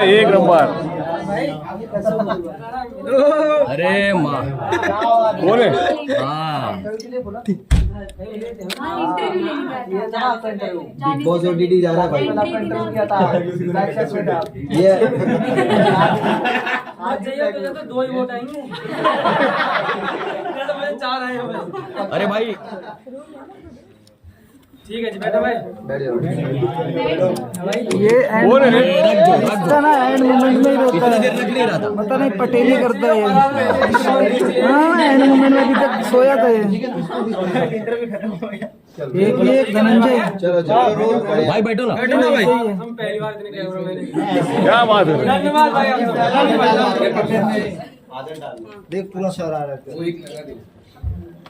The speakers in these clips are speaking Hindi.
एक नंबर। अरे माँ बोले हाँ बिग बॉस ओटीटी जा रहा है भाई। ये आज जाइए तो 2 ही वोट आएंगे। तो मुझे 4 आए हैं। अरे भाई ठीक है जी, बैठो भाई। बैठ जाओ। ये एंड बोले इसका ना एंड मोमेंट में ही रोता इतनी है, देर रख नहीं रहा था। पता नहीं पटेल ही करता है ये। हाँ एंड मोमेंट में अभी तक सोया था ये। एक धनंजय चलो चलो भाई बैठो ना भाई। हम पहली बार इतने कैमरा मैंने। क्या बात है। धन्यवाद भाई आपका। देख पूरा शहर आ रहा है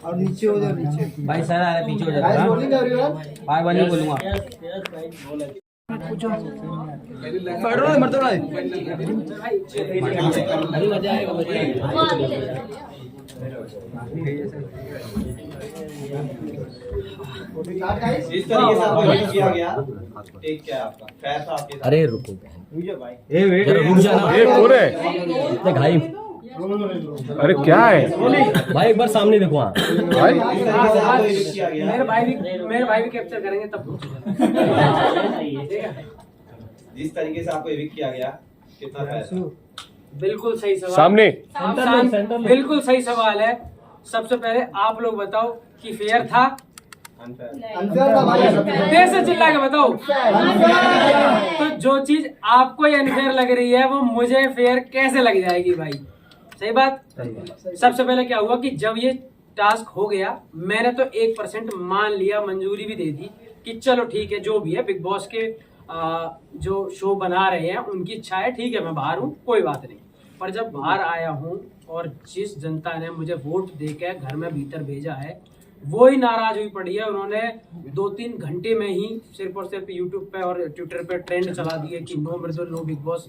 और नीचे हो जाओ नीचे। भाई सर आ रहा है पीछे हो गाइस बोलिंग कर रही हो बार बार नहीं बोलूंगा पढ़ रहा है मरते रहा है। अभी मजा आएगा इस तरीके से आपको एडिट किया गया। एक क्या है आपका पैसा आपके साथ? अरे रुको भाई जरा रुक जाना ये बोले इतने घाई अरे क्या है भाई एक बार सामने देखो वहाँ भाई। इस तरीके से आपको एडिट किया गया। मेरे भाई भी कैप्चर करेंगे तब। जिस तरीके से आपको एविक्ट किया गया कितना पैसा? बिल्कुल सही सवाल। सामने बिल्कुल सही सवाल है। सबसे पहले आप लोग बताओ कि फेयर था? अनफेयर। देर से चिल्ला के बताओ। तो जो चीज आपको अनफेयर लग रही है वो मुझे फेयर कैसे लग जाएगी भाई? सही बात। सबसे पहले क्या हुआ कि जब ये टास्क हो गया मैंने तो 1% मान लिया, मंजूरी भी दे दी कि चलो ठीक है जो भी है, बिग बॉस के जो शो बना रहे हैं उनकी इच्छा है, ठीक है मैं बाहर हूँ कोई बात नहीं। पर जब बाहर आया हूँ और जिस जनता ने मुझे वोट देकर घर में भीतर भेजा है वो ही नाराज हुई पड़ी है। उन्होंने 2-3 घंटे में ही सिर्फ और सिर्फ यूट्यूब पे और ट्विटर पे ट्रेंड चला दिए कि नो मृदुल नो बिग बॉस।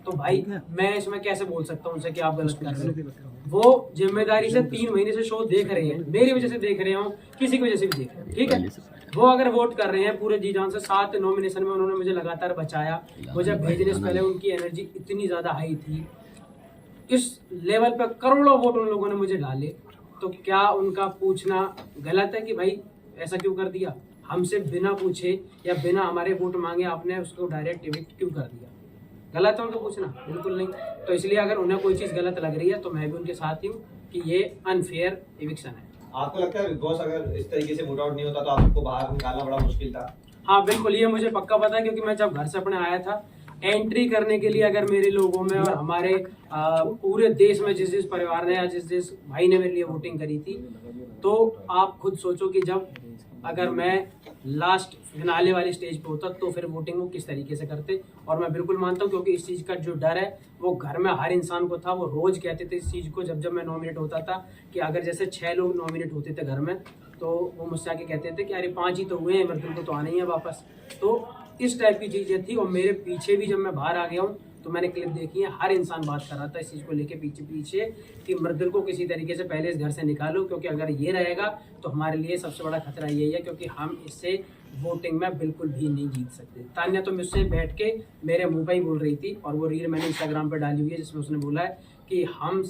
तो भाई मैं इसमें कैसे बोल सकता हूँ उनसे कि आप गलत कर रहे हो? वो जिम्मेदारी से 3 महीने से शो देख रहे हैं, मेरी वजह से देख रहे हो, किसी की वजह से भी देख रहे हैं, ठीक है। वो अगर वोट कर रहे हैं पूरे जी जान से, 7 नॉमिनेशन में उन्होंने मुझे लगातार बचाया। मुझे भेजने से पहले उनकी एनर्जी इतनी ज्यादा हाई थी, इस लेवल पर करोड़ों वोट उन लोगों ने मुझे डाले। तो क्या उनका पूछना गलत है कि भाई ऐसा क्यों कर दिया? हमसे बिना पूछे या बिना हमारे वोट मांगे आपने उसको डायरेक्ट इविक्ट क्यों कर दिया? गलत है उनको पूछना? बिल्कुल नहीं। तो इसलिए अगर उन्हें कोई चीज़ गलत लग रही है तो मैं भी उनके साथ ही हूँ कि ये अनफेयर इविक्शन है। आपको लगता है बिग बॉस अगर इस तरीके से वोट आउट नहीं होता तो आपको बाहर निकालना बड़ा मुश्किल था? हाँ बिल्कुल, ये मुझे पक्का पता है क्योंकि मैं जब घर से अपने आया था एंट्री करने के लिए, अगर मेरे लोगों में और हमारे पूरे देश में जिस जिस परिवार ने या जिस जिस भाई ने मेरे लिए वोटिंग करी थी, तो आप खुद सोचो कि जब अगर मैं लास्ट फिनाले वाली स्टेज पे होता तो फिर वोटिंग वो किस तरीके से करते। और मैं बिल्कुल मानता हूँ क्योंकि इस चीज़ का जो डर है वो घर में हर इंसान को था। वो रोज़ कहते थे इस चीज़ को, जब जब मैं नॉमिनेट होता था कि अगर जैसे 6 लोग नॉमिनेट होते थे घर में तो वो मुझसे आके कहते थे कि अरे 5 ही तो हुए हैं, मृदुल को तो आना ही है वापस। तो इस टाइप की चीज़ें थी। और मेरे पीछे भी जब मैं बाहर आ गया हूँ तो मैंने क्लिप देखी है, हर इंसान बात कर रहा था इस चीज़ को लेके पीछे पीछे कि मृदुल को किसी तरीके से पहले इस घर से निकालो, क्योंकि अगर ये रहेगा तो हमारे लिए सबसे बड़ा खतरा यही है क्योंकि हम इससे वोटिंग में बिल्कुल भी नहीं जीत सकते। तान्या तो मुझसे बैठ के मेरे मुंह पे ही बोल रही थी और वो रील मैंने इंस्टाग्राम पे डाली हुई है जिसमें उसने बोला है कि हम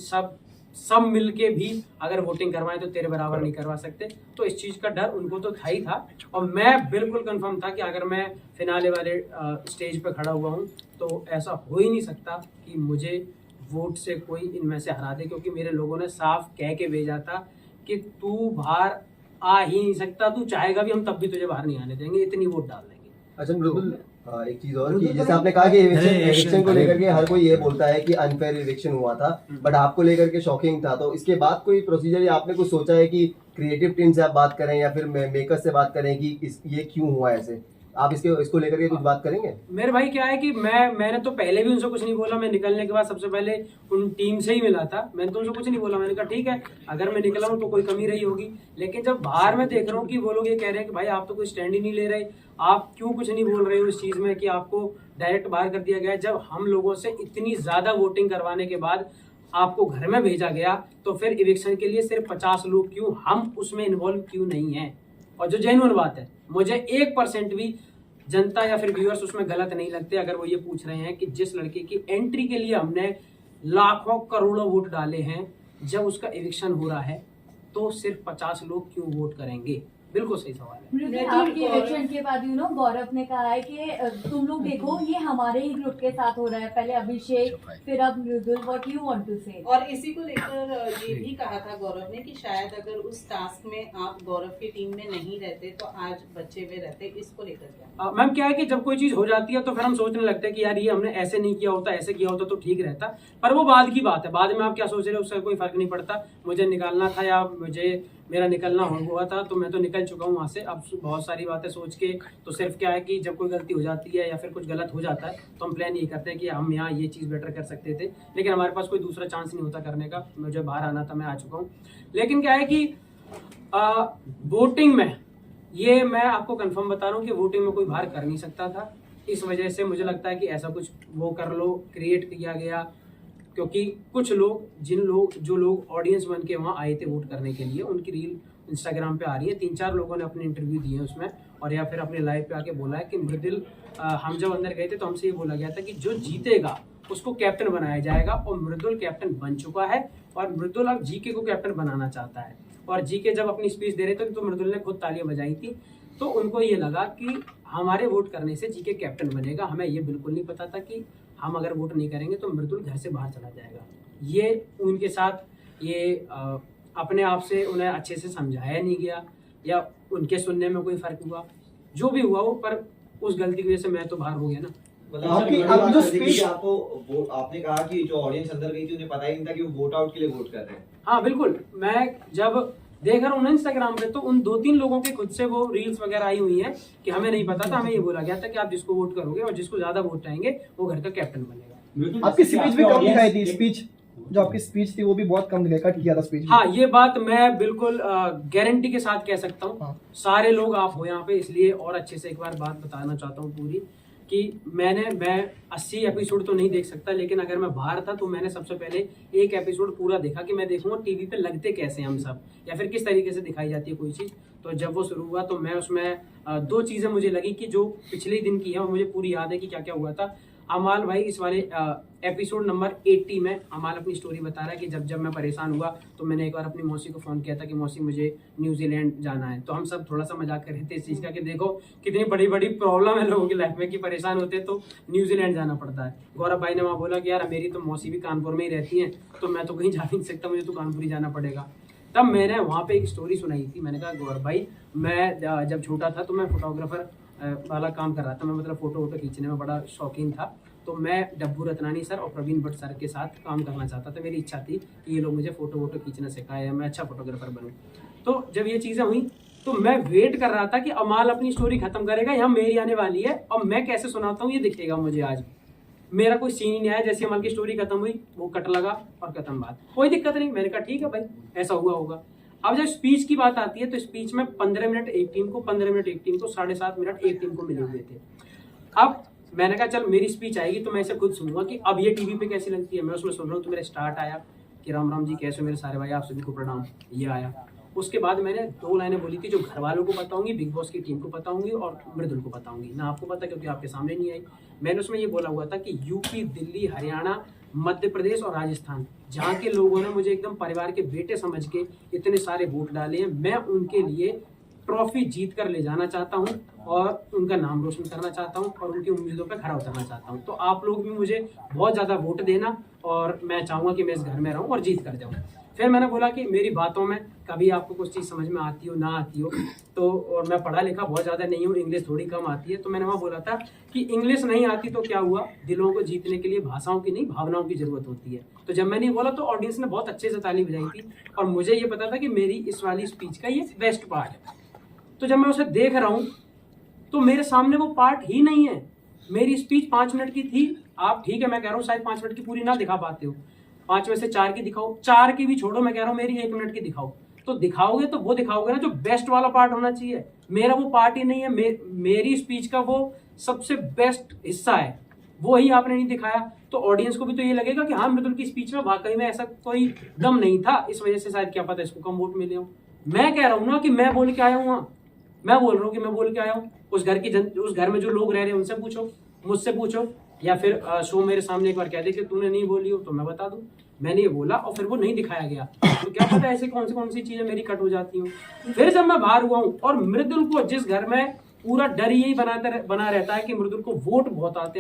सब मिलके भी अगर वोटिंग करवाएं तो तेरे बराबर नहीं करवा सकते। तो इस चीज़ का डर उनको तो था ही था और मैं बिल्कुल कंफर्म था कि अगर मैं फिनाले वाले स्टेज पे खड़ा हुआ हूं तो ऐसा हो ही नहीं सकता कि मुझे वोट से कोई इनमें से हरा दे, क्योंकि मेरे लोगों ने साफ कह के भेजा था कि तू बाहर आ ही नहीं सकता, तू चाहेगा भी हम तब भी तुझे बाहर नहीं आने देंगे, इतनी वोट डाल देंगे। अच्छा बिल्कुल। एक चीज और कि जैसे आपने कहा कि इविक्शन को लेकर के हर कोई ये बोलता है कि अनफेयर इविक्शन हुआ था, बट आपको लेकर के शॉकिंग था। तो इसके बाद कोई प्रोसीजर या आपने कुछ सोचा है कि क्रिएटिव टीम से आप बात करें या फिर मेकर से बात करें कि ये क्यों हुआ ऐसे? आप इसको लेकर के कुछ बात करेंगे? मेरे भाई क्या है कि मैंने तो पहले भी उनसे कुछ नहीं बोला। मैं निकलने के बाद सबसे पहले उन टीम से ही मिला था, मैंने तो उनसे कुछ नहीं बोला। मैंने कहा ठीक है अगर मैं निकला हूँ तो कोई कमी रही होगी। लेकिन जब बाहर मैं देख रहा हूँ कि वो लोग ये कह रहे हैं कि भाई आप तो कोई स्टैंड ही नहीं ले रहे, आप क्यों कुछ नहीं बोल रहे हो इस चीज़ में कि आपको डायरेक्ट बाहर कर दिया गया। जब हम लोगों से इतनी ज़्यादा वोटिंग करवाने के बाद आपको घर में भेजा गया तो फिर इविक्शन के लिए सिर्फ 50 लोग क्यों, हम उसमें इन्वॉल्व क्यों नहीं हैं? और जो जेन्युइन बात है, मुझे 1% भी जनता या फिर व्यूअर्स उसमें गलत नहीं लगते अगर वो ये पूछ रहे हैं कि जिस लड़के की एंट्री के लिए हमने लाखों करोड़ों वोट डाले हैं, जब उसका इविक्शन हो रहा है तो सिर्फ 50 लोग क्यों वोट करेंगे? बिल्कुल सही सवाल है। आपके इलेक्शन के बाद गौरव ने कहा है कि तुम लोग देखो ये हमारे ही ग्रुप के साथ हो रहा है, पहले अभिषेक फिर अब मृदुल, व्हाट यू वांट टू से? और इसी को लेकर ये भी कहा था गौरव ने कि शायद अगर उस टास्क में आप गौरव की टीम में नहीं रहते तो आज बचे हुए रहते। इसको लेकर क्या मैम क्या है कि जब कोई चीज हो जाती है तो फिर हम सोचने लगते हैं कि यार ये हमने ऐसे नहीं किया होता, ऐसे किया होता तो ठीक रहता, पर वो बाद की बात है। बाद में आप क्या सोच रहे हो उससे कोई फर्क नहीं पड़ता। मुझे निकालना था या मुझे मेरा निकलना हुआ था तो मैं तो निकल चुका हूँ वहाँ से। अब बहुत सारी बातें सोच के तो सिर्फ क्या है कि जब कोई गलती हो जाती है या फिर कुछ गलत हो जाता है तो हम प्लान ये करते हैं कि हम यहाँ ये चीज़ बेटर कर सकते थे, लेकिन हमारे पास कोई दूसरा चांस नहीं होता करने का। मुझे बाहर आना था, मैं आ चुका हूँ। लेकिन क्या है कि वोटिंग में ये मैं आपको कंफर्म बता रहा हूँ कि वोटिंग में कोई बाहर कर नहीं सकता था। इस वजह से मुझे लगता है कि ऐसा कुछ वो कर लो, क्रिएट किया गया, क्योंकि कुछ लोग जो लोग ऑडियंस बन के वहाँ आए थे वोट करने के लिए, उनकी रील इंस्टाग्राम पे आ रही है। 3-4 लोगों ने अपने इंटरव्यू दिए हैं उसमें, और या फिर अपने लाइव पे आके बोला है कि मृदुल, हम जब अंदर गए थे तो हमसे ये बोला गया था कि जो जीतेगा उसको कैप्टन बनाया जाएगा, और मृदुल कैप्टन बन चुका है। और मृदुल अब जीके को कैप्टन बनाना चाहता है। और जीके जब अपनी स्पीच दे रहे थे तो मृदुल ने खुद तालियां बजाई थी, तो उनको ये लगा कि हमारे वोट करने से जीके कैप्टन बनेगा। हमें ये बिल्कुल नहीं पता था कि हम अगर वोट नहीं करेंगे तो मृदुल घर से बाहर चला जाएगा। ये उनके साथ ये अपने आप से उन्हें अच्छे से समझाया नहीं गया, या उनके सुनने में कोई फर्क हुआ, जो भी हुआ वो, पर उस गलती की वजह से मैं तो बाहर हो गया ना। आपकी जो स्पीच आपने कहा कि जो ऑडियंस अंदर गई थी उन्हें पता ही नहीं था कि वो वोट आउट के लिए वोट कर रहे हैं। हाँ बिल्कुल, मैं जब देख रहा हूँ ना इंस्टाग्राम पे तो उन 2-3 लोगों के खुद से वो रील्स वगैरह आई हुई हैं कि हमें नहीं पता था, हमें ये बोला गया था कि आप जिसको वोट करोगे और जिसको ज्यादा वोट आएंगे वो घर का कैप्टन बनेगा। आपकी स्पीच भी कम दिखाई थी, स्पीच जो आपकी स्पीच थी वो भी बहुत कम दिखाई, कट किया था स्पीच। हाँ, ये बात मैं बिल्कुल गारंटी के साथ कह सकता हूँ। हाँ। सारे लोग आप हो यहाँ पे, इसलिए और अच्छे से एक बार बात बताना चाहता हूँ पूरी, कि मैं 80 एपिसोड तो नहीं देख सकता, लेकिन अगर मैं बाहर था तो मैंने सबसे पहले एक एपिसोड पूरा देखा कि मैं देखूंगा टीवी पे लगते कैसे हम सब, या फिर किस तरीके से दिखाई जाती है कोई चीज़। तो जब वो शुरू हुआ तो मैं उसमें 2 चीज़ें मुझे लगी कि जो पिछले दिन की है और मुझे पूरी याद है कि क्या क्या हुआ था। अमाल भाई इस वाले एपिसोड नंबर 80 में अमाल अपनी स्टोरी बता रहा है कि जब मैं परेशान हुआ तो मैंने एक बार अपनी मौसी को फ़ोन किया था कि मौसी मुझे न्यूजीलैंड जाना है। तो हम सब थोड़ा सा मजाक कर रहे थे इस चीज़ का कि देखो कितनी बड़ी बड़ी प्रॉब्लम है लोगों की लाइफ में कि परेशान होते तो न्यूजीलैंड जाना पड़ता है। गौरव भाई ने वहाँ बोला कि यार मेरी तो मौसी भी कानपुर में ही रहती हैं, तो मैं तो कहीं जा नहीं सकता, मुझे तो कानपुर ही जाना पड़ेगा। तब मैंने वहाँ पर एक स्टोरी सुनाई थी। मैंने कहा गौरव भाई, मैं जब छोटा था तो मैं फोटोग्राफर वाला काम कर रहा था, मैं मतलब फ़ोटो खींचने में बड़ा शौकीन था। तो मैं डब्बू रत्नानी सर और प्रवीण भट्ट सर के साथ काम करना चाहता था। मेरी इच्छा थी कि ये लोग मुझे फ़ोटो खींचना सिखाए या मैं अच्छा फोटोग्राफर बनूं। तो जब ये चीज़ें हुई तो मैं वेट कर रहा था कि अमाल अपनी स्टोरी खत्म करेगा, यहाँ मेरी आने वाली है और मैं कैसे सुनाता हूँ ये दिखेगा मुझे। आज मेरा कोई सीन ही नहीं आया, जैसे अमाल की स्टोरी खत्म हुई वो कट लगा और खत्म बात, कोई दिक्कत नहीं। मैंने कहा ठीक है भाई, ऐसा हुआ होगा। अब जब स्पीच की बात आती है तो स्पीच में 15 मिनट एक टीम को, 15 मिनट एक टीम को, 7.5 मिनट एक टीम को मिले हुए थे। अब मैंने कहा चल मेरी स्पीच आएगी तो मैं इसे खुद सुनूंगा कि अब ये टीवी पे कैसी लगती है। मैं उसमें सुन रहा हूँ तो मेरा स्टार्ट आया कि राम राम जी कैसे मेरे सारे भाई, आप सभी को प्रणाम, ये आया। उसके बाद मैंने 2 लाइनें बोली थी जो घर वालों को बताऊंगी, बिग बॉस की टीम को बताऊंगी और मृदुल को बताऊंगी। ना आपको पता क्योंकि आपके सामने नहीं आई। मैंने उसमें ये बोला हुआ था कि यूपी, दिल्ली, हरियाणा, मध्य प्रदेश और राजस्थान, जहाँ के लोगों ने मुझे एकदम परिवार के बेटे समझ के इतने सारे वोट डाले हैं, मैं उनके लिए ट्रॉफी जीत कर ले जाना चाहता हूं और उनका नाम रोशन करना चाहता हूं और उनकी उम्मीदों पर खरा उतरना चाहता हूं। तो आप लोग भी मुझे बहुत ज़्यादा वोट देना और मैं चाहूँगा कि मैं इस घर में रहूं और जीत कर जाऊं। फिर मैंने बोला कि मेरी बातों में कभी आपको कुछ चीज़ समझ में आती हो ना आती हो तो, और मैं पढ़ा लिखा बहुत ज़्यादा नहीं हूँ, इंग्लिश थोड़ी कम आती है, तो मैंने वहाँ बोला था कि इंग्लिश नहीं आती तो क्या हुआ, दिलों को जीतने के लिए भाषाओं की नहीं भावनाओं की ज़रूरत होती है। तो जब मैंने बोला तो ऑडियंस ने बहुत अच्छे से ताली बजाई थी और मुझे ये पता था कि मेरी इस वाली स्पीच का ये बेस्ट पार्ट है। तो जब मैं उसे देख रहा हूँ तो मेरे सामने वो पार्ट ही नहीं है। मेरी स्पीच 5 मिनट की थी। आप ठीक है, मैं कह रहा हूँ शायद 5 मिनट की पूरी ना दिखा पाते हो, 5 में से 4 की दिखाओ, 4 की भी छोड़ो, मैं कह रहा हूँ मेरी 1 मिनट की दिखाओ। तो दिखाओगे तो वो दिखाओगे ना जो बेस्ट वाला पार्ट होना चाहिए। मेरा वो पार्ट ही नहीं है, मेरी स्पीच का वो सबसे बेस्ट हिस्सा है, वो ही आपने नहीं दिखाया। तो ऑडियंस को भी तो ये लगेगा कि हाँ मृदुल की स्पीच में वाकई में ऐसा कोई दम नहीं था, इस वजह से शायद क्या पता इसको कम वोट मिले हो। मैं कह रहा हूँ ना कि मैं बोल के आया हूँ, मैं बोल रहा हूँ कि मैं बोल के आया हूँ, उस घर में जो लोग रह रहे हैं उनसे पूछो, मुझसे पूछो, या फिर शो मेरे सामने एक बार कह दे कि तूने नहीं बोली हो तो मैं बता दूं मैंने ये बोला और फिर वो नहीं दिखाया गया, तो क्या पता ऐसे कौन सी चीजें मेरी कट हो जाती हूँ। फिर जब मैं बाहर हुआ हूँ और मृदुल को जिस घर में पूरा डर यही बना रहता है कि मृदुल को वोट बहुत आते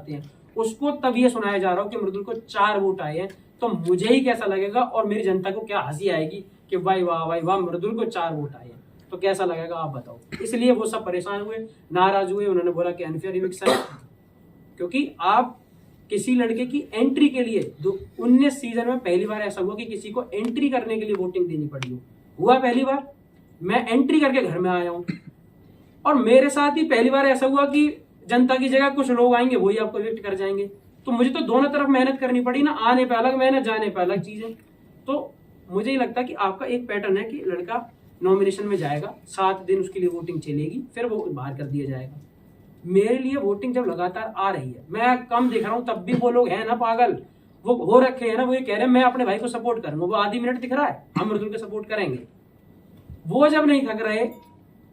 हैं, उसको तब ये सुनाया जा रहा हो कि मृदुल को 4 वोट आए हैं, तो मुझे ही कैसा लगेगा और मेरी जनता को क्या हंसी आएगी कि भाई वाह मृदुल को 4 वोट आए हैं, तो कैसा लगेगा आप बताओ। इसलिए वो सब परेशान हुए, नाराज हुए, उन्होंने बोला कि अनफेयर इविक्शन है, क्योंकि आप किसी लड़के की एंट्री के लिए 19 सीजन में पहली बार ऐसा हुआ कि किसी को एंट्री करने के लिए वोटिंग देनी पड़ी हुआ पहली बार। मैं एंट्री करके घर में आया हूं और मेरे साथ ही पहली बार ऐसा हुआ कि जनता की जगह कुछ लोग आएंगे वही आपको इविक्ट कर जाएंगे, तो मुझे तो दोनों तरफ मेहनत करनी पड़ी ना, आने पे अलग मेहनत, जाने पे अलग चीजें। तो मुझे ही लगता है कि आपका एक पैटर्न है कि लड़का नॉमिनेशन में जाएगा, 7 दिन उसके लिए वोटिंग चलेगी, फिर वो बाहर कर दिया जाएगा। मेरे लिए वोटिंग जब लगातार आ रही है, मैं कम देख रहा हूं, तब भी वो लोग हैं ना पागल, वो हो रखे हैं ना, वो ये कह रहे हैं मैं अपने भाई को सपोर्ट करूंगा, वो आधी मिनट दिख रहा है हम मृदुल के सपोर्ट करेंगे, वो जब नहीं थक रहे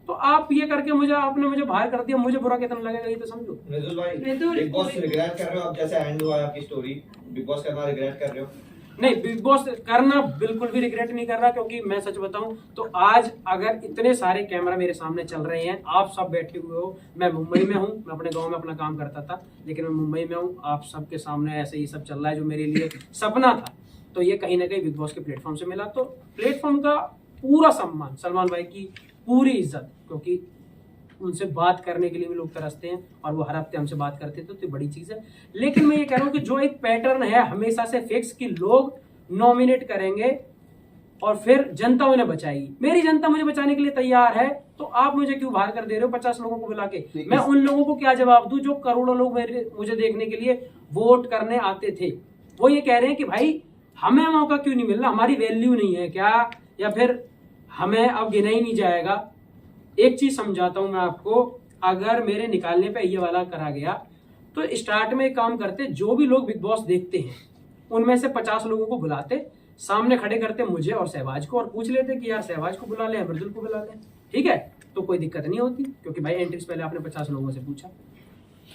तो आप ये करके आपने मुझे बाहर कर दिया, मुझे बुरा कितना लगेगा ये तो समझो। मृदुल भाई, बिग बॉस रिग्रेट कर रहे हो आप? जैसे एंड हुआ आपकी स्टोरी, बिग बॉस करना रिग्रेट कर रहे हो? नहीं, बिग बॉस करना बिल्कुल भी रिग्रेट नहीं कर रहा, क्योंकि मैं सच बताऊं तो आज अगर इतने सारे कैमरा मेरे सामने चल रहे हैं, आप सब बैठे हुए हो, मैं मुंबई में हूं, मैं अपने गांव में अपना काम करता था, लेकिन मैं मुंबई में हूं, आप सबके सामने ऐसे ही सब चल रहा है जो मेरे लिए सपना था, तो ये कहीं ना कहीं बिग बॉस के प्लेटफॉर्म से मिला। तो प्लेटफॉर्म का पूरा सम्मान, सलमान भाई की पूरी इज्जत, क्योंकि उनसे बात करने के लिए भी लोग तरसते हैं और वो हर हफ्ते हमसे बात करते थे, तो बड़ी चीज है। लेकिन मैं ये कह रहा हूँ कि जो एक पैटर्न है हमेशा से फिक्स कि लोग नॉमिनेट करेंगे और फिर जनता उन्हें बचाएगी, मेरी जनता मुझे बचाने के लिए तैयार है, तो आप मुझे क्यों बाहर कर दे रहे हो 50 लोगों को बुला के? मैं उन लोगों को क्या जवाब दूं जो करोड़ों लोग मुझे देखने के लिए वोट करने आते थे? वो ये कह रहे हैं कि भाई हमें मौका क्यों नहीं मिल रहा, हमारी वैल्यू नहीं है क्या, या फिर हमें अब गिना ही नहीं जाएगा। एक चीज समझाता हूं मैं आपको, अगर मेरे निकालने पे ये वाला करा गया तो स्टार्ट में एक काम करते, जो भी लोग बिग बॉस देखते हैं उनमें से 50 लोगों को बुलाते, सामने खड़े करते मुझे और सहवाज को, और पूछ लेते कि यार सहवाज को बुला ले, मृदुल को बुला ले, ठीक है, तो कोई दिक्कत नहीं होती, क्योंकि भाई एंट्री से पहले आपने 50 लोगों से पूछा।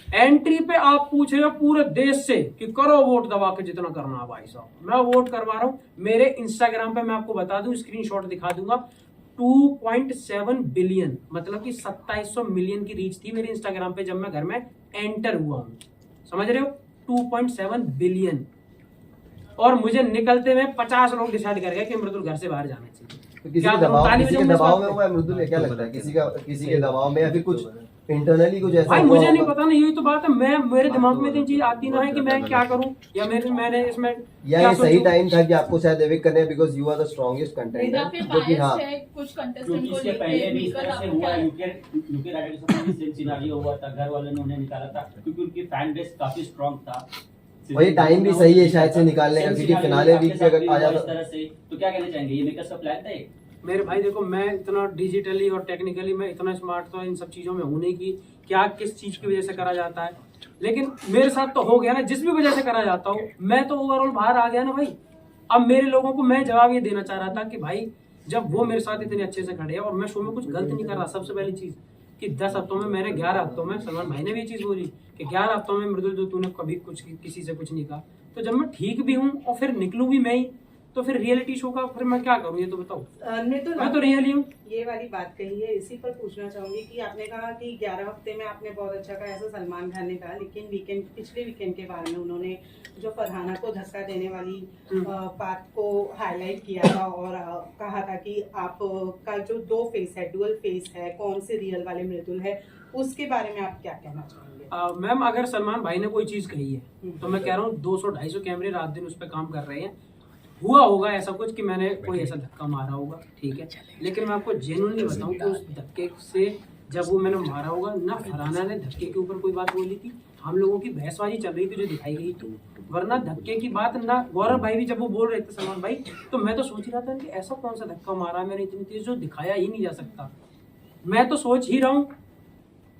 एंट्री पे आप पूछ रहे हो पूरे देश से कि करो वोट दबा के जितना करना है भाई साहब, मैं वोट करवा रहा हूं। मेरे इंस्टाग्राम पे मैं आपको बता दूं, स्क्रीनशॉट दिखा दूंगा, 2.7 बिलियन मतलब कि 2700 मिलियन की रीच थी मेरे इंस्टाग्राम पे जब मैं घर में एंटर हुआ हूं, समझ रहे हो, 2.7 बिलियन। और मुझे निकलते में 50 लोग डिसाइड कर गए कि मृदुल घर से बाहर जाना चाहिए। तो किसी के दबाव में हुआ है मृदुल, क्या लगता है? किसी के दबाव में या फिर कुछ इंटरनली कुछ ऐसा? भाई मुझे नहीं पता ना, यही तो बात है, मेरे दिमाग में इतनी चीज आती ना है कि मैं क्या करूं, या मैंने इसमें ये सही टाइम था कि आपको शायद एविक्ट करने, because you are the strongest contender, जो कि हां कुछ कंटेस्टेंट को इसके पहले भी इस तरह से हुआ, यूके राइडर के साथ सेम सिनेरियो हुआ था, घर वालों ने उन्हें निकाला था क्योंकि उनकी फैन बेस काफी स्ट्रांग था। वही टाइम भी सही है शायद से निकालने का, क्योंकि फिनाले वीक पे अगर आ जाता इस तरह से, तो क्या कहना चाहेंगे, ये मेकर्स का प्लान था? मेरे भाई देखो, मैं इतना डिजिटली और टेक्निकली मैं इतना स्मार्ट तो इन सब चीजों में हूं नहीं कि क्या किस चीज की वजह से करा जाता है, लेकिन मेरे साथ तो हो गया ना, जिस भी वजह से करा जाता हूँ, मैं तो ओवरऑल बाहर आ गया ना भाई। अब मेरे लोगों को मैं जवाब ये देना चाह रहा था कि भाई जब वो मेरे साथ इतने अच्छे से खड़े हैं और मैं शो में कुछ गलत नहीं कर रहा, सबसे पहली चीज कि 10 हफ्तों में मैंने 11 हफ्तों में, सलमान भाई ने भी ये चीज बोली कि 11 हफ्तों में मृदुल जो तूने कभी कुछ किसी से कुछ नहीं कहा, तो जब मैं ठीक भी हूँ और फिर निकलूं भी मैं ही, तो फिर रियलिटी शो का फिर मैं क्या करूं, ये तो बताओ। मैं तो रियली हूँ। ये वाली बात कही है, इसी पर पूछना चाहूंगी कि आपने कहा कि 11 हफ्ते में आपने बहुत अच्छा कहा, ऐसा सलमान खान ने कहा, लेकिन पिछले वीकेंड के बारे में उन्होंने जो फरहाना को धक्का देने वाली बात को हाईलाइट किया था और कहा था कि आपका जो 2 फेस है, डुअल फेस है, कौन से रियल वाले मृदुल है, उसके बारे में आप क्या कहना चाहेंगे? मैम अगर सलमान भाई ने कोई चीज कही है तो मैं कह रहा हूँ 200-250 कैमरे रात दिन उस पर काम कर रहे हैं, हुआ होगा ऐसा कुछ कि मैंने कोई ऐसा धक्का मारा होगा, ठीक है, लेकिन मैं आपको जेन्युइनली बताऊं कि उस धक्के से जब वो मैंने मारा होगा ना, फरहाना ने धक्के के ऊपर कोई बात बोली थी, हम लोगों की बहसबाजी चल रही थी जो दिखाई गई थी, वरना धक्के की बात ना, गौरव भाई भी जब वो बोल रहे थे सलमान भाई, तो मैं तो सोच रहा था कि ऐसा कौन सा धक्का मारा मैंने इतनी तेज जो दिखाया ही नहीं जा सकता। मैं तो सोच ही रहा हूँ,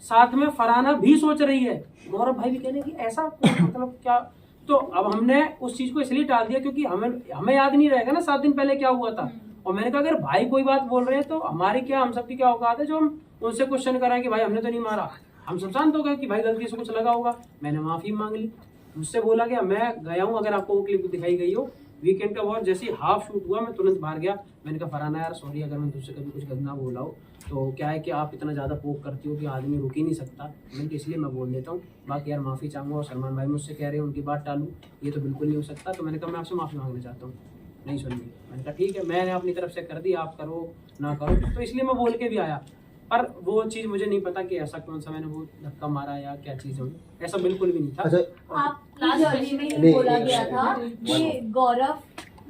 साथ में फरहाना भी सोच रही है, गौरव भाई भी कह रहे हैं कि ऐसा मतलब क्या, तो अब हमने उस चीज को इसलिए टाल दिया क्योंकि हमें याद नहीं रहेगा ना 7 दिन पहले क्या हुआ था, और मैंने कहा अगर भाई कोई बात बोल रहे हैं तो हमारी क्या, हम सबकी क्या औकात है जो हम उनसे क्वेश्चन कराएं कि भाई हमने तो नहीं मारा। हम सब शांत हो गए कि भाई गलती से कुछ लगा होगा। मैंने माफी मांग ली, मुझसे बोला गया, मैं गया हूँ, अगर आपको वो क्लिप दिखाई गई हो वीकेंड का वॉर, जैसे ही हाफ शूट हुआ मैं तुरंत बाहर गया। मैंने कहा फरहाना यार सॉरी अगर मैं तुझसे कभी कुछ गंदा बोला हो, तो क्या है कि आप इतना ज़्यादा पोक करती हो कि आदमी रुक ही नहीं सकता, मैंने कहा इसलिए मैं बोल देता हूँ, बाकी यार माफ़ी चाहूँगा। और सलमान भाई मुझसे कह रहे हैं उनकी बात टालूँ, ये तो बिल्कुल नहीं हो सकता। तो मैंने कहा मैं आपसे माफ़ी मांगना चाहता हूँ, नहीं सुनिए। मैंने कहा ठीक है, मैंने अपनी तरफ से कर दी, आप करो ना करो, तो इसलिए मैं बोल के भी आया। पर वो चीज़ मुझे नहीं पता कि ऐसा कौन सा मैंने वो धक्का मारा या क्या चीज़ हुई, ऐसा बिल्कुल भी नहीं था। अच्छा, आप जर्नी में ये बोला गया था कि गौरव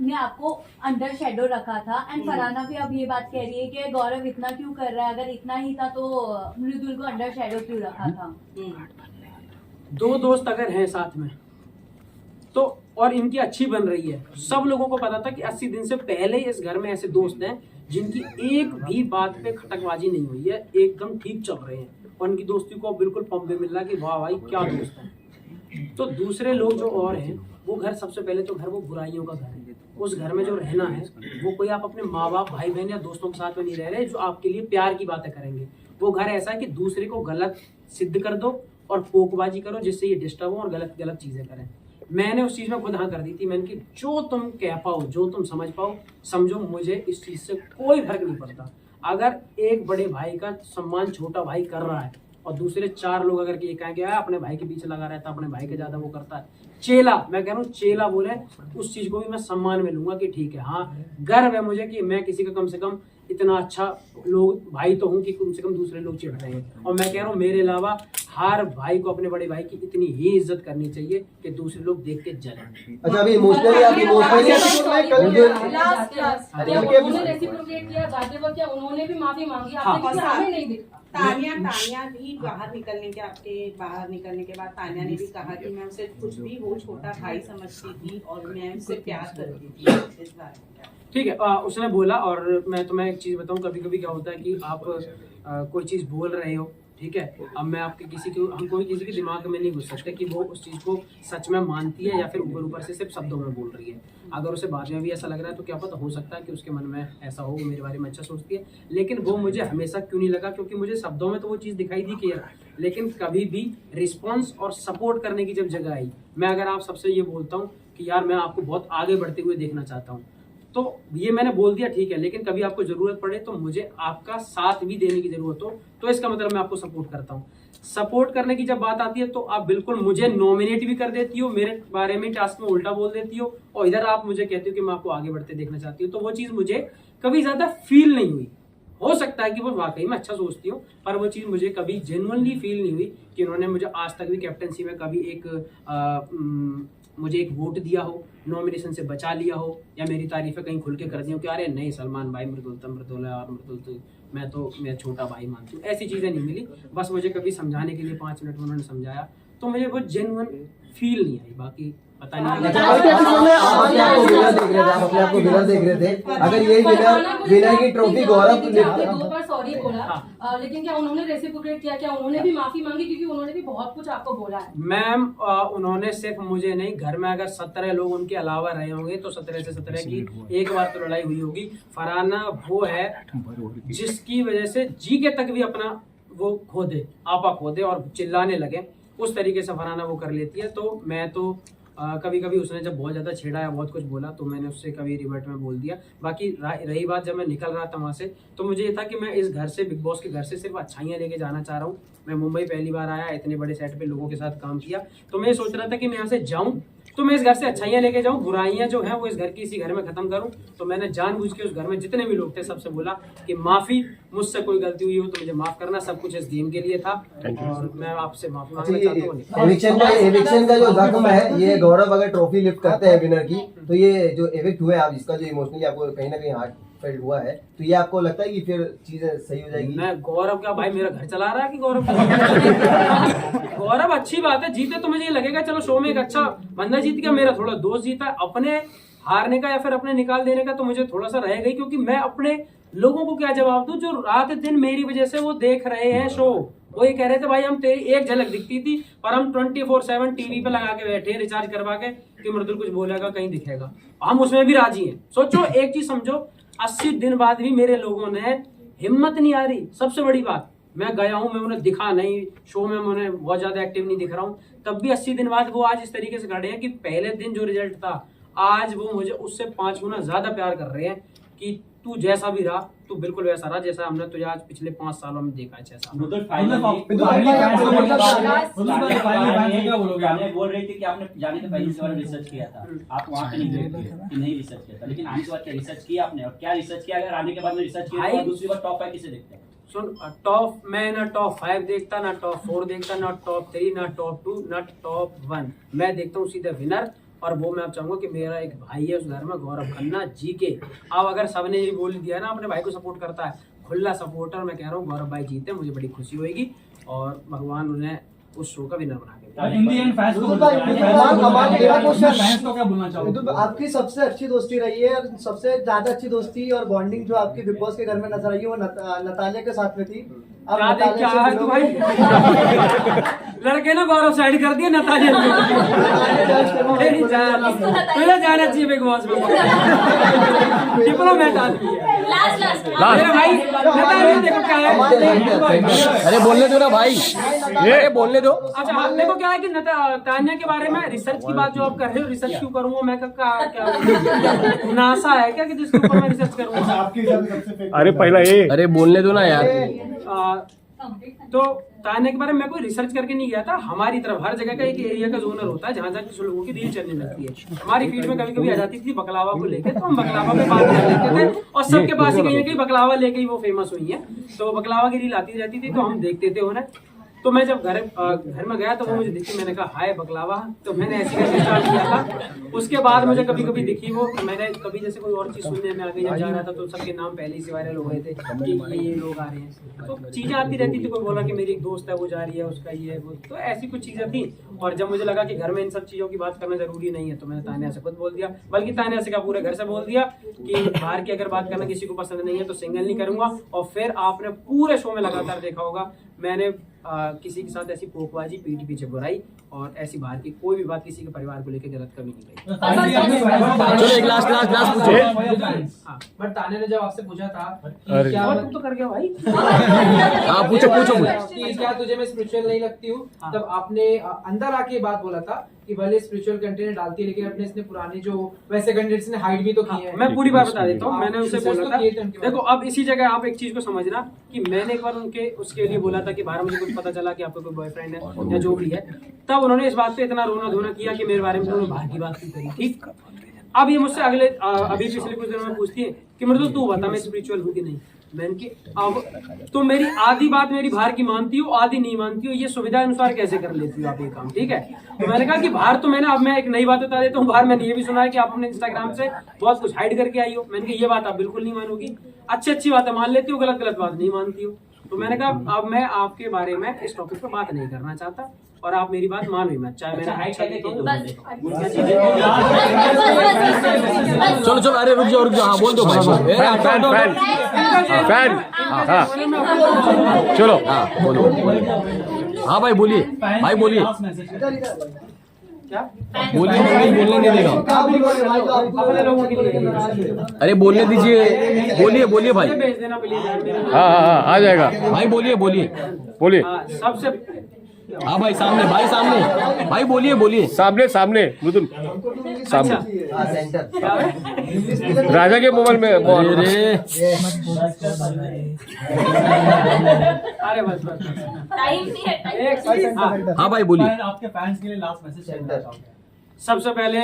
ने आपको अंडर शेडो रखा था, एंड फरहाना भी अब ये बात कह रही है कि गौरव इतना क्यों कर रहा है, अगर इतना ही था तो मृदुल को अंडर शेडो क्यों रखा था। दो दोस्त अगर हैं साथ में तो, और इनकी अच्छी बन रही है, सब लोगों को पता था कि 80 दिन से पहले इस घर में ऐसे दोस्त हैं जिनकी एक भी बात पे खटकबाजी नहीं हुई है, एकदम ठीक चल रहे हैं, और उनकी दोस्ती को बिल्कुल पंप भी मिल रहा है कि वाह भाई क्या दोस्त हैं। तो दूसरे लोग जो और हैं वो घर, सबसे पहले तो घर वो बुराइयों का घर है। उस घर में जो रहना है वो कोई आप अपने माँ बाप भाई बहन या दोस्तों के साथ में नहीं रह रहे जो आपके लिए प्यार की बातें करेंगे। वो घर ऐसा है कि दूसरे को गलत सिद्ध कर दो और पोकबाजी करो जिससे ये डिस्टर्ब हो और गलत गलत चीजें करें। मैंने उस चीज में खुद हाँ कर दी थी। मैंने कि जो तुम कह पाओ, जो तुम समझ पाओ समझो, मुझे इस चीज से कोई फर्क नहीं पड़ता। अगर एक बड़े भाई का सम्मान छोटा भाई कर रहा है और दूसरे 4 लोग अगर ये कहेंगे अपने भाई के पीछे लगा रहता है, अपने भाई के ज्यादा वो करता है, चेला, मैं कह रहा हूँ चेला बोले, उस चीज को भी मैं सम्मान में लूंगा कि ठीक है, हाँ गर्व है मुझे कि मैं किसी का कम से कम इतना अच्छा लोग भाई तो हूँ कि कम से कम दूसरे लोग चिढ़ रहे हैं। और मैं कह रहा हूँ मेरे अलावा हर भाई को अपने बड़े भाई की इतनी ही इज्जत करनी चाहिए कि दूसरे लोग देख के जलें। अच्छा अभी इमोशनली आप इमोशनली उन्होंने भी माफी मांगी, आपने नहीं दी। तानिया भी बाहर निकलने के बाद तानिया ने भी कहा कि मैं उसे कुछ भी वो छोटा भाई समझती थी और मैं उससे प्यार करती थी। इस बारे में ठीक है, उसने बोला। और मैं तुम्हें एक चीज बताऊं, कभी कभी क्या होता है कि आप कोई चीज बोल रहे हो, ठीक है, अब मैं आपके हम कोई किसी के दिमाग में नहीं घुस सकते कि वो उस चीज को सच में मानती है या फिर ऊपर से सिर्फ शब्दों में बोल रही है। अगर उसे बाद में भी ऐसा लग रहा है तो क्या पता, हो सकता है कि उसके मन में ऐसा हो, वो मेरे बारे में अच्छा सोचती है। लेकिन वो मुझे हमेशा क्यों नहीं लगा, क्योंकि मुझे शब्दों में तो वो चीज़ दिखाई दी क्लियर, लेकिन कभी भी रिस्पॉन्स और सपोर्ट करने की जब जगह आई, मैं अगर आप सबसे ये बोलता हूँ कि यार मैं आपको बहुत आगे बढ़ते हुए देखना चाहता हूँ, तो ये मैंने बोल दिया ठीक है, लेकिन कभी आपको जरूरत पड़े तो मुझे आपका साथ भी देने की जरूरत हो तो इसका मतलब मैं आपको सपोर्ट करता हूँ। सपोर्ट करने की जब बात आती है तो आप बिल्कुल मुझे नॉमिनेट भी कर देती हो, मेरे बारे में टास्क में उल्टा बोल देती हो, और इधर आप मुझे कहती हो कि मैं आपको आगे बढ़ते देखना चाहती हूँ। तो वो चीज़ मुझे कभी ज़्यादा फील नहीं हुई। हो सकता है कि वो वाकई में अच्छा सोचती हो, पर वो चीज़ मुझे कभी जेन्युइनली फील नहीं हुई कि उन्होंने मुझे आज तक भी कैप्टनसी में कभी मुझे एक वोट दिया हो, नॉमिनेशन से बचा लिया हो, या मेरी तारीफें कहीं खुल के कर दी हो कि अरे नहीं सलमान भाई मृदुल है और मृदुल तो मैं छोटा भाई मानती हूँ। ऐसी चीज़ें नहीं मिली। बस मुझे कभी समझाने के लिए 5 मिनट उन्होंने समझाया तो मुझे वो जेन्युइन फील नहीं आई। बाकी पता नहीं। अपने आप को विनर देख रहे थे, अगर यही विनर की ट्रॉफी गौरव 2 बार सॉरी बोला, लेकिन क्या उन्होंने रेसिप्रोकेट किया? क्या उन्होंने भी माफी मांगी? क्योंकि उन्होंने भी बहुत कुछ आपको बोला है। मैम उन्होंने सिर्फ मुझे नहीं, घर में अगर 17 लोग उनके अलावा रहे होंगे तो 17 से 17 की एक बार तो लड़ाई हुई होगी। फरहाना वो है जिसकी वजह से जी के तक भी अपना वो खो दे, आपा खो दे और चिल्लाने लगे, उस तरीके से फरहाना वो कर लेती है। तो मैं तो कभी कभी उसने जब बहुत ज़्यादा छेड़ा या बहुत कुछ बोला तो मैंने उससे कभी रिवर्ट में बोल दिया। बाकी रही बात जब मैं निकल रहा था वहाँ से, तो मुझे ये था कि मैं इस घर से, बिग बॉस के घर से सिर्फ अच्छाइयाँ लेके जाना चाह रहा हूँ। मैं मुंबई पहली बार आया, इतने बड़े सेट पे लोगों के साथ काम किया, तो मैं सोच रहा था कि मैं यहाँ से जाऊँ तो मैं इस घर से अच्छाइयाँ लेके जाऊँ, बुराइयाँ जो हैं वो इस घर की इसी घर में खत्म करूँ। तो मैंने जानबूझ के उस घर में जितने भी लोग थे सबसे बोला कि माफ़ी, मुझसे कोई गलती हुई हो तो मुझे माफ़ करना, सब कुछ इस गेम के लिए था और मैं आपसे माफ़ी मांगना चाहता हूँ। एविक्शन का जो जख्म है, ये गौरव अगर ट्रॉफी लिफ्ट करते हैं विनर की, तो ये जो एविक्ट हुए आप, इसका जो इमोशनली आपको कहीं ना कहीं हार्ट फेल्ट हुआ है, तो ये आपको लगता है कि फिर चीजें सही हो जाएगी? मैं गौरव क्या भाई मेरा घर चला रहा है कि गौरव गौरव अच्छी बात है, जीते तो मुझे ये लगेगा चलो शो में एक अच्छा बंदा जीत गया, मेरा थोड़ा दोस्त जीता है। अपने हारने का या फिर अपने निकाल देने का तो मुझे थोड़ा सा रहेगा ही, क्योंकि मैं अपने लोगों को क्या जवाब दूं जो रात दिन मेरी वजह से वो देख रहे हैं शो। वो ये कह रहे थे भाई हम तेरी एक झलक दिखती थी पर हम 24/7 टीवी पे लगा के बैठे, रिचार्ज करवा के कि मृदुल कुछ बोलेगा कहीं दिखेगा, हम उसमें भी राजी हैं। सोचो एक चीज समझो, 80 दिन बाद भी मेरे लोगों ने हिम्मत नहीं आ रही। सबसे बड़ी बात, मैं गया हूं, मैं उन्हें दिखा नहीं, शो में मैं उन्हें बहुत ज्यादा एक्टिव नहीं दिख रहा हूं, तब भी 80 दिन बाद वो आज इस तरीके से खड़े हैं कि पहले दिन जो रिजल्ट था आज वो मुझे उससे 5 गुना ज्यादा प्यार कर रहे हैं कि तू जैसा भी रहा तू बिल्कुल वैसा रहा जैसा हमने तुझे आज पिछले 5 सालों में देखा है। 6 साल बोल रही थी कि आपने जाने के पहले इसके बारे में रिसर्च किया था, आप वहाँ पे नहीं गए थे कि नहीं रिसर्च किया था, लेकिन आने के बाद क्या रिसर्च किया आपने और क्या रिसर्च किया? अगर आने के बाद में रिसर्च किया तो दूसरी बार टॉप 5 किसे देखते हैं? सुन, टॉप मैं ना टॉप 5 देखता, ना टॉप 4 देखता, ना टॉप 3, ना टॉप 2, ना टॉप 1। मैं देखता हूँ सीधे विनर, और वो मैं अब चाहूंगा कि मेरा एक भाई है उस घर में, गौरव खन्ना जी के। अब अगर सबने ये बोल दिया ना अपने भाई को सपोर्ट करता है, खुला सपोर्टर, मैं कह रहा हूँ गौरव भाई जीते, मुझे बड़ी खुशी होगी और भगवान उन्हें उस शो का विनर बना के। आपकी सबसे अच्छी दोस्ती रही है, सबसे ज्यादा अच्छी दोस्ती और बॉन्डिंग जो आपकी बिग बॉस के घर में नजर आई है वो नतालिया के साथ में थी। क्या है तू भाई? लड़के ना गौरव साइड कर दिया, नतालिया तुझे जाना चाहिए बिग बॉस में, डिप्लोमेट आदमी है मेरा भाई। नतालिया देखो क्या है, अरे बोलने दो ना भाई, ये बोलने दो। अच्छा हाँ, देखो क्या है कि तान्या के बारे में रिसर्च की बात जो आप कर रहे हो, रिसर्च क्यों करूंगा मैं? क्या नासा है क्या कि जिसके ऊपर मैं रिसर्च करूंगा? अरे पहला ये, अरे बोलने दो ना यार। तो तान्या के बारे में मैं कोई रिसर्च करके नहीं गया था। हमारी तरफ हर जगह का एक एरिया का जोनर होता है जहाँ जहाँ कुछ लोगों की रील चलने लगती है। हमारी फीड में कभी कभी आ जाती थी बकलावा को लेकर, तो हम बकलावा पे बात कर लेते थे और सबके पास ही कहीं ना कहीं बकलावा लेके ही वो फेमस हुई है, तो बकलावा की रील आती रहती थी तो हम देखते थे उन्हें। तो मैं जब घर में गया तो वो मुझे दिखी, मैंने कहा हाय बकलावा, तो मैंने ऐसे कैसे स्टार्ट किया था। उसके बाद मुझे कभी कभी दिखी वो, मैंने कभी जैसे कोई और चीज सुनने में आगे जब जा रहा था तो सबके नाम पहले ही से वायरल हो गए थे कि ये लोग आ रहे हैं, तो चीजें आती रहती थी। कोई बोला कि मेरी एक दोस्त है वो जा रही है, उसका ये वो, तो ऐसी कुछ चीजें थी। और जब मुझे लगा कि घर में इन सब चीजों की बात करना जरूरी नहीं है तो मैंने तान्या से खुद बोल दिया, बल्कि तान्या से क्या पूरे घर से बोल दिया कि बाहर की अगर बात करना किसी को पसंद नहीं है तो सिंगल नहीं करूंगा। और फिर आपने पूरे शो में लगातार देखा होगा मैंने किसी के साथ ऐसी पोकबाजी, पीठ पीछे बुराई और ऐसी बाहर की कोई भी बात किसी के परिवार को लेकर गलत कभी नहीं कही। चलो एक लास्ट पूछो। बट तान्या ने जब आपसे पूछा था अरे क्या तो कर गया भाई। हाँ पूछो कि क्या तुझे मैं स्पिरिचुअल नहीं लगती हूँ, तब आपने अंदर आके बात बोला था कि भले स्पिरिचुअल कंटेंट डालती है लेकिन अपने इसने पुराने जो वैसे कंटेंट्स ने हाइड भी तो किए हैं। मैं पूरी बात बता देता हूँ। मैंने उनसे बोला था, देखो अब इसी जगह आप एक चीज को समझना कि मैंने एक बार उसके लिए बोला था कि बाहर मुझे कुछ पता चला कि आपका कोई बॉयफ्रेंड है या जो भी है, तब उन्होंने इस बात पे इतना रोना धोना किया कि मेरे बारे में उन्होंने बाहर की बात क्यों करी। ठीक, अब ये मुझसे अभी पिछले कुछ दिनों में पूछती है कि मृदुल तू बता मैं स्पिरिचुअल हूँ कि नहीं। मैंने कि अब तो मेरी आधी बात मेरी बाहर की मानती हो, आधी नहीं मानती हो, ये सुविधा अनुसार कैसे कर लेती हो आप ये काम? ठीक है, तो मैंने कहा कि बाहर तो मैंने, अब मैं एक नई बात बता देता हूँ, बाहर मैंने ये भी सुना है कि आप अपने इंस्टाग्राम से बहुत कुछ हाइड करके आई हो। मैंने कहा ये बात आप बिल्कुल नहीं मानोगी, अच्छी बातें मान लेती हो, गलत बात नहीं मानती हो। तो मैंने कहा अब मैं आपके बारे में इस टॉपिक पर बात नहीं करना चाहता और आप मेरी बात मान भी मत, चाहे मैंने चलो अरे रुक जाओ हाँ बोल दो भाई। फैन चलो हाँ बोलो। हाँ भाई बोलिए, भाई बोलिए, बोलने नहीं देगा। अरे बोलने दीजिए, बोलिए भाई। हाँ आ जाएगा भाई, बोलिए सबसे। हाँ भाई सामने भाई बोलिए सामने मृदुल सामने सेंटर राजा के मोबाइल में अरे बस टाइम नहीं है। हाँ भाई बोलिए। आपके फैंस के लिए लास्ट मैसेज सेंटर। सबसे पहले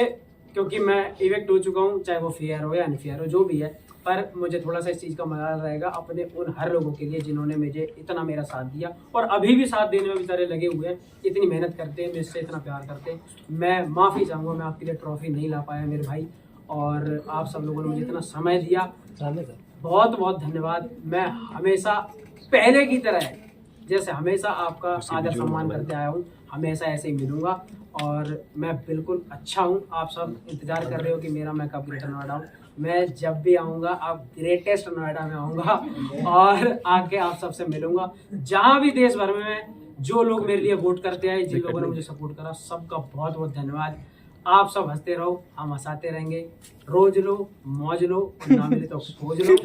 क्योंकि मैं इवेक्ट हो चुका हूँ, चाहे वो फेयर हो या अनफेयर हो जो भी है, पर मुझे थोड़ा सा इस चीज़ का मलाल रहेगा अपने उन हर लोगों के लिए जिन्होंने मुझे इतना मेरा साथ दिया और अभी भी साथ देने में बेचारे लगे हुए हैं, इतनी मेहनत करते हैं, मुझसे इतना प्यार करते हैं। मैं माफ़ी चाहूँगा, मैं आपके लिए ट्रॉफी नहीं ला पाया मेरे भाई, और आप सब लोगों ने मुझे इतना समय दिया, बहुत बहुत धन्यवाद। मैं हमेशा पहले की तरह जैसे हमेशा आपका आदर सम्मान करते आया हूँ, हमेशा ऐसे ही मिलूंगा और मैं बिल्कुल अच्छा हूँ। आप सब इंतजार कर रहे हो कि मेरा मैं कब ग्रेटर नोएडा हूँ। मैं जब भी आऊँगा आप ग्रेटेस्ट नोएडा में आऊँगा और आके आप सबसे मिलूंगा। जहाँ भी देश भर में जो लोग मेरे लिए वोट करते आए, जिन लोगों ने मुझे सपोर्ट करा, सबका बहुत बहुत धन्यवाद। आप सब हंसते रहो, हम हंसाते रहेंगे। रोज लो, मौज लो, ना मिले तो खोज लो।